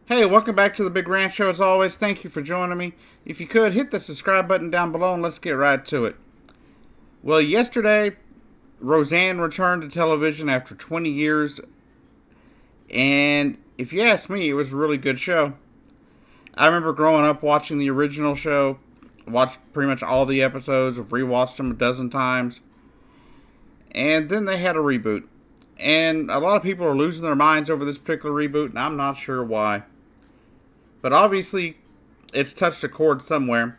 Hey, welcome back to the Big Ranch Show. As always, thank you for joining me. If you could, hit the subscribe button down below and let's get right to it. Well, yesterday, Roseanne returned to television after 20 years, and if you ask me, it was a really good show. I remember growing up watching the original show, watched pretty much all the episodes, I've rewatched them a dozen times, and then they had a reboot. And a lot of people are losing their minds over this particular reboot, and I'm not sure why. But obviously, it's touched a chord somewhere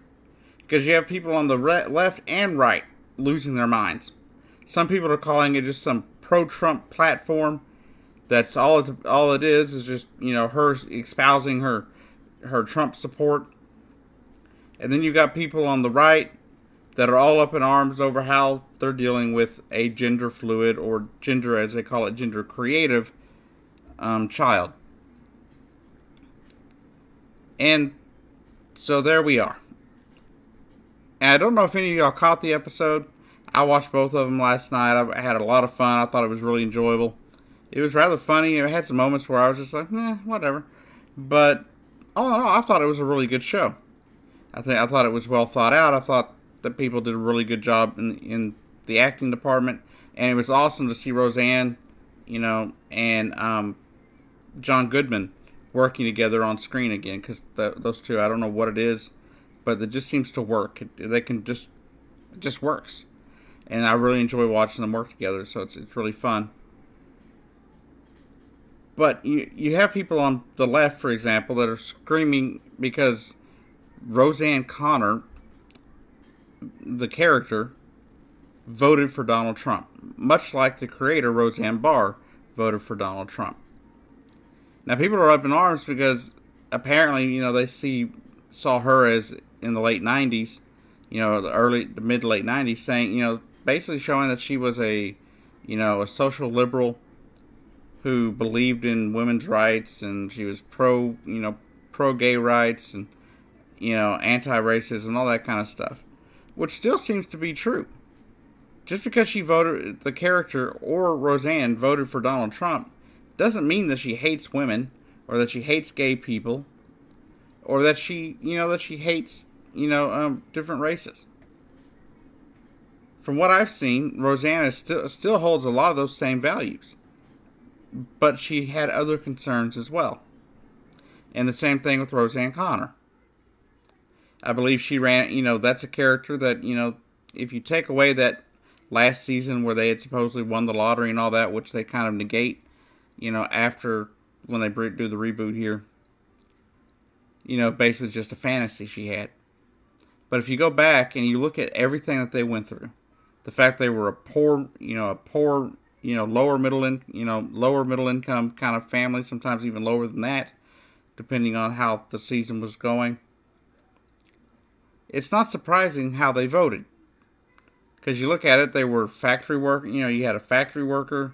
because you have people on the left and right losing their minds. Some people are calling it just some pro-Trump platform. That's all it is just her espousing her Trump support. And then you got people on the right that are all up in arms over how they're dealing with a gender fluid, or gender as they call it, gender creative child. And so there we are. And I don't know if any of y'all caught the episode. I watched both of them last night. I had a lot of fun. I thought it was really enjoyable. It was rather funny. It had some moments where I was just like, whatever. But all in all, I thought it was a really good show. I thought it was well thought out. I thought that people did a really good job in the acting department, and it was awesome to see Roseanne, and John Goodman working together on screen again, because those two, I don't know what it is, but it just seems to work. It just works, and I really enjoy watching them work together. So it's really fun. But you have people on the left, for example, that are screaming because Roseanne Connor, the character, voted for Donald Trump, much like the creator Roseanne Barr voted for Donald Trump. Now people are up in arms because apparently they saw her as in the late '90s, the mid to late '90s, saying basically showing that she was a social liberal who believed in women's rights, and she was pro gay rights, and anti-racism, all that kind of stuff, which still seems to be true. Just because she voted, the character or Roseanne voted for Donald Trump, doesn't mean that she hates women, or that she hates gay people, or that she hates different races. From what I've seen, Roseanne still holds a lot of those same values, but she had other concerns as well. And the same thing with Roseanne Connor. I believe she ran, that's a character that, if you take away that last season where they had supposedly won the lottery and all that, which they kind of negate, after when they do the reboot here, basically just a fantasy she had. But if you go back and you look at everything that they went through, the fact they were a poor, lower middle income kind of family, sometimes even lower than that, depending on how the season was going. It's not surprising how they voted. Because you look at it, they were factory work. You had a factory worker,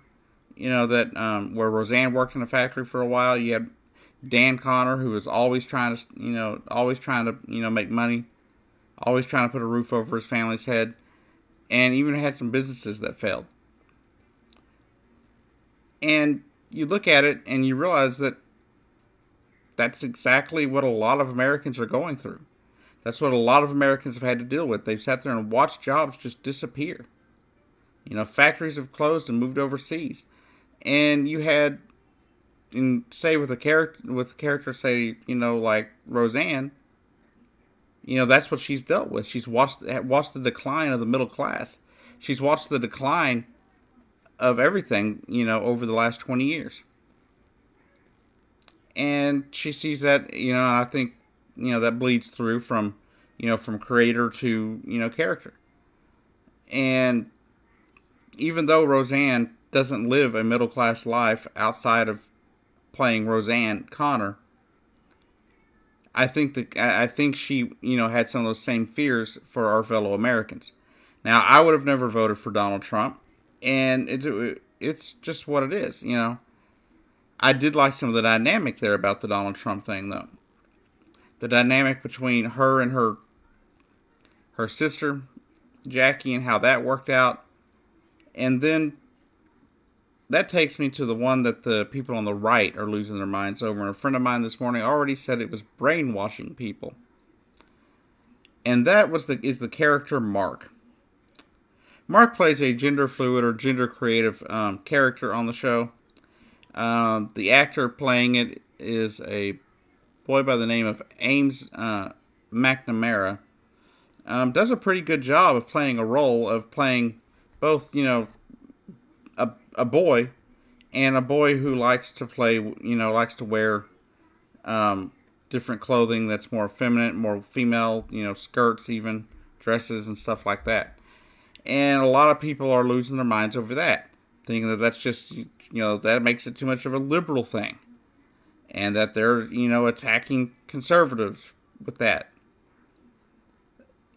that where Roseanne worked in a factory for a while. You had Dan Connor, who was always trying to, make money, always trying to put a roof over his family's head, and even had some businesses that failed. And you look at it and you realize that that's exactly what a lot of Americans are going through. That's what a lot of Americans have had to deal with. They've sat there and watched jobs just disappear. Factories have closed and moved overseas. And you had, say with a character, say, like Roseanne, that's what she's dealt with. She's watched the decline of the middle class. She's watched the decline of everything, over the last 20 years. And she sees that, I think, that bleeds through from creator to, character. And even though Roseanne doesn't live a middle class life outside of playing Roseanne Connor, I think she, had some of those same fears for our fellow Americans. Now, I would have never voted for Donald Trump, and it's just what it is, I did like some of the dynamic there about the Donald Trump thing, though. The dynamic between her and her sister, Jackie, and how that worked out. And then that takes me to the one that the people on the right are losing their minds over. And a friend of mine this morning already said it was brainwashing people. And that is the character Mark. Mark plays a gender fluid or gender creative character on the show. The actor playing it is a boy by the name of Ames McNamara. Does a pretty good job of playing a role of playing both, a boy and a boy who likes to play, likes to wear different clothing that's more feminine, more female, skirts, even dresses and stuff like that. And a lot of people are losing their minds over that, thinking that that's just, that makes it too much of a liberal thing. And that they're, attacking conservatives with that.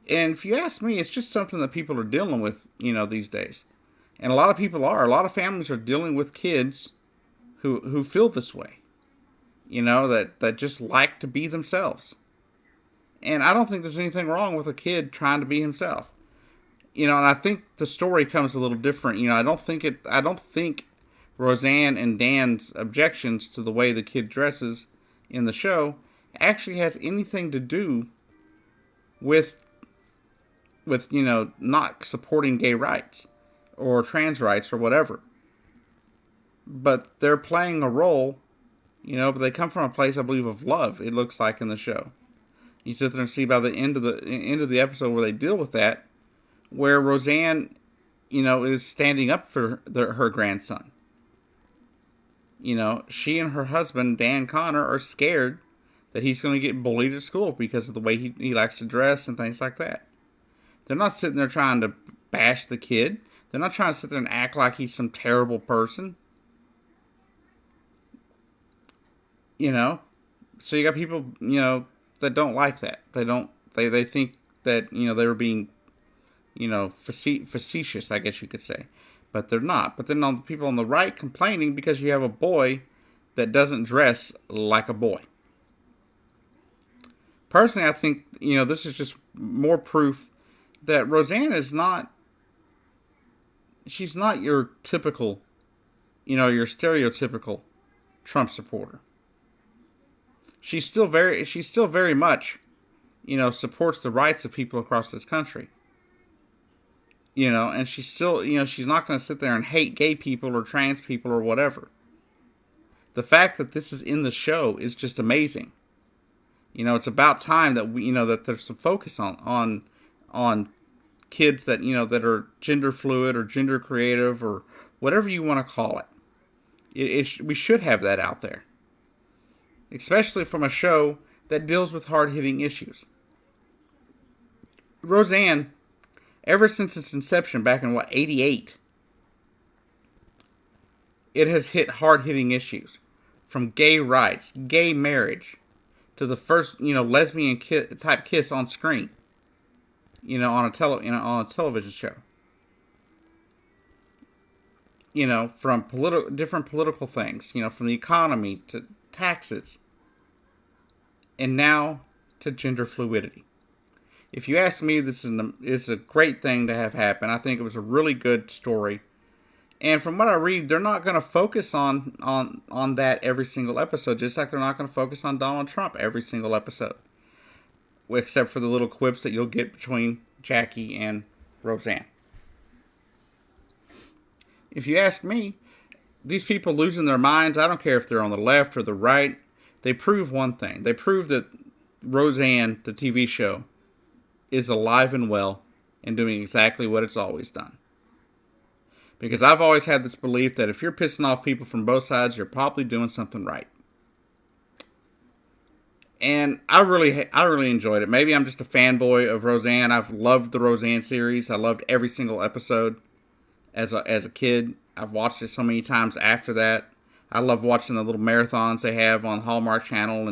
And if you ask me, it's just something that people are dealing with, these days. And a lot of people are. A lot of families are dealing with kids who feel this way. That just like to be themselves. And I don't think there's anything wrong with a kid trying to be himself. And I think the story comes a little different. I don't think Roseanne and Dan's objections to the way the kid dresses in the show actually has anything to do with not supporting gay rights or trans rights or whatever. But they're playing a role, but they come from a place, I believe, of love, it looks like in the show. You sit there and see by the end of the episode where they deal with that, where Roseanne, is standing up for her grandson. She and her husband, Dan Connor, are scared that he's going to get bullied at school because of the way he likes to dress and things like that. They're not sitting there trying to bash the kid. They're not trying to sit there and act like he's some terrible person. So you got people, that don't like that. They think that, they were being, facetious, I guess you could say. But they're not. But then the people on the right complaining because you have a boy that doesn't dress like a boy. Personally, I think, this is just more proof that Roseanne is not, she's not your typical, your stereotypical Trump supporter. She's still very much, supports the rights of people across this country. And she's still, she's not going to sit there and hate gay people or trans people or whatever. The fact that this is in the show is just amazing. It's about time that that there's some focus on kids that, that are gender fluid or gender creative or whatever you want to call it. We should have that out there. Especially from a show that deals with hard-hitting issues. Roseanne, ever since its inception back in, 88, it has hit hard-hitting issues. From gay rights, gay marriage, to the first, lesbian type kiss on screen. On a television show. From different political things. From the economy to taxes. And now to gender fluidity. If you ask me, this is a great thing to have happen. I think it was a really good story. And from what I read, they're not going to focus on that every single episode, just like they're not going to focus on Donald Trump every single episode. Except for the little quips that you'll get between Jackie and Roseanne. If you ask me, these people losing their minds, I don't care if they're on the left or the right, they prove one thing. They prove that Roseanne, the TV show, is alive and well and doing exactly what it's always done. Because I've always had this belief that if you're pissing off people from both sides, you're probably doing something right. And I really enjoyed it. Maybe I'm just a fanboy of Roseanne. I've loved the Roseanne series. I loved every single episode as a kid. I've watched it so many times after that. I love watching the little marathons they have on Hallmark Channel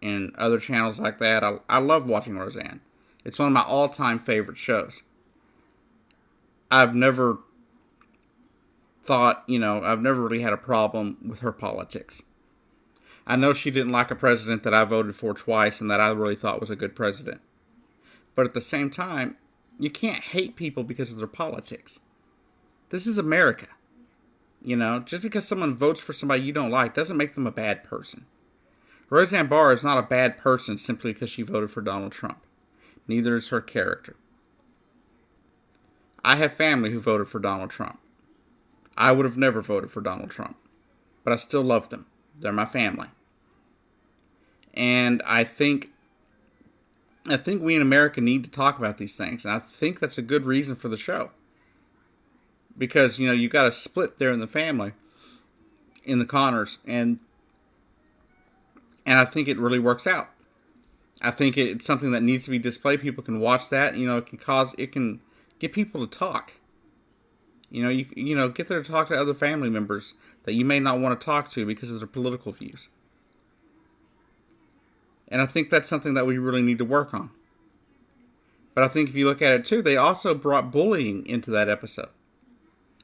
and other channels like that. I love watching Roseanne. It's one of my all-time favorite shows. I've never really had a problem with her politics. I know she didn't like a president that I voted for twice and that I really thought was a good president. But at the same time, you can't hate people because of their politics. This is America. You know, just because someone votes for somebody you don't like doesn't make them a bad person. Roseanne Barr is not a bad person simply because she voted for Donald Trump. Neither is her character. I have family who voted for Donald Trump. I would have never voted for Donald Trump, but I still love them. They're my family. And I think we in America need to talk about these things, and I think that's a good reason for the show. Because, you know, you got a split there in the family, in the Connors, and I think it really works out. I think it's something that needs to be displayed. People can watch that. You know, it can get people to talk. You know, you know, get there to talk to other family members that you may not want to talk to because of their political views. And I think that's something that we really need to work on. But I think if you look at it too, they also brought bullying into that episode.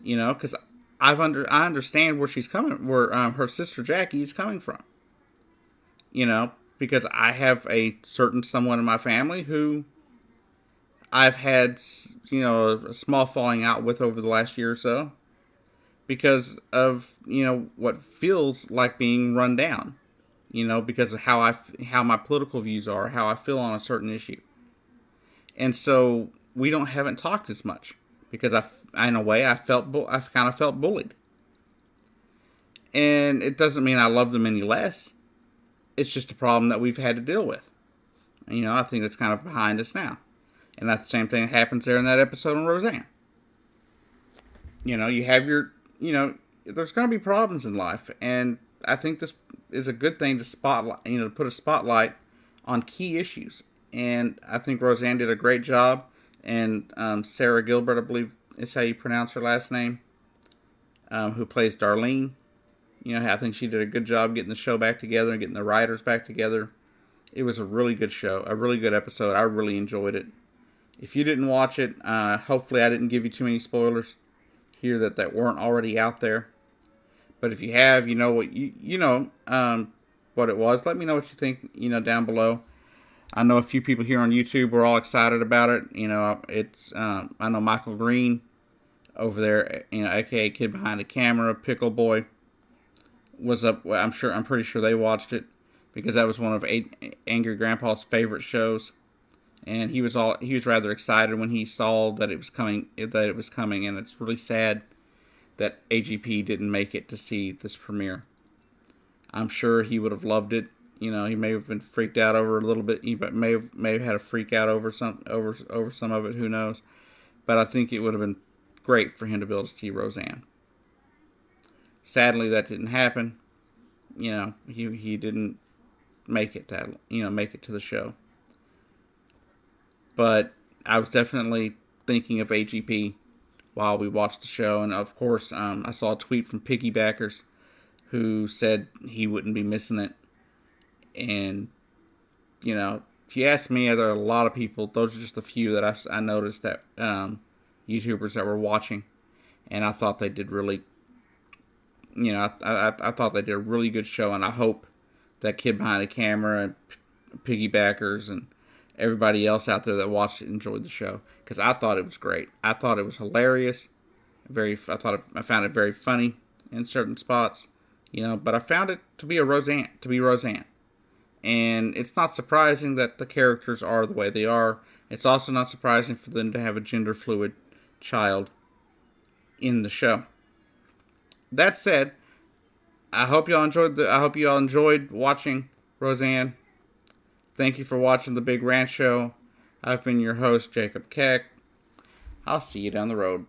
You know, because I understand where she's coming, where her sister Jackie is coming from. You know, because I have a certain someone in my family who I've had, you know, a small falling out with over the last year or so because of, you know, what feels like being run down, you know, because of how my political views are, how I feel on a certain issue. And so we haven't talked as much because in a way I kind of felt bullied. And it doesn't mean I love them any less. It's just a problem that we've had to deal with. And, you know, I think that's kind of behind us now. And that's the same thing that happens there in that episode on Roseanne. You know, you have there's going to be problems in life. And I think this is a good thing to spotlight, you know, to put a spotlight on key issues. And I think Roseanne did a great job. And Sarah Gilbert, I believe is how you pronounce her last name, who plays Darlene. You know, I think she did a good job getting the show back together and getting the writers back together. It was a really good show, a really good episode. I really enjoyed it. If you didn't watch it, hopefully I didn't give you too many spoilers here that weren't already out there. But if you have, you know what what it was. Let me know what you think, you know, down below. I know a few people here on YouTube were all excited about it. You know, it's I know Michael Green over there, you know, aka Kid Behind the Camera, Pickle Boy, was up. I'm pretty sure they watched it because that was one of Angry Grandpa's favorite shows. And he was rather excited when he saw that it was coming, and it's really sad that AGP didn't make it to see this premiere. I'm sure he would have loved it. You know, he may have been freaked out over a little bit. He may have had a freak out over some of it. Who knows? But I think it would have been great for him to be able to see Roseanne. Sadly, that didn't happen. You know, he didn't make it to the show. But I was definitely thinking of AGP while we watched the show. And of course, I saw a tweet from Piggybackers who said he wouldn't be missing it. And, you know, if you ask me, there are a lot of people. Those are just a few that I noticed that YouTubers that were watching. And I thought they did really, you know, I thought they did a really good show. And I hope that Kid Behind the Camera and Piggybackers and everybody else out there that watched it enjoyed the show, because I thought it was great. I thought it was hilarious. I found it very funny in certain spots, you know. But I found it to be Roseanne, and it's not surprising that the characters are the way they are. It's also not surprising for them to have a gender fluid child in the show. That said, I hope y'all enjoyed watching Roseanne. Thank you for watching The Big Rant Show. I've been your host, Jacob Keck. I'll see you down the road.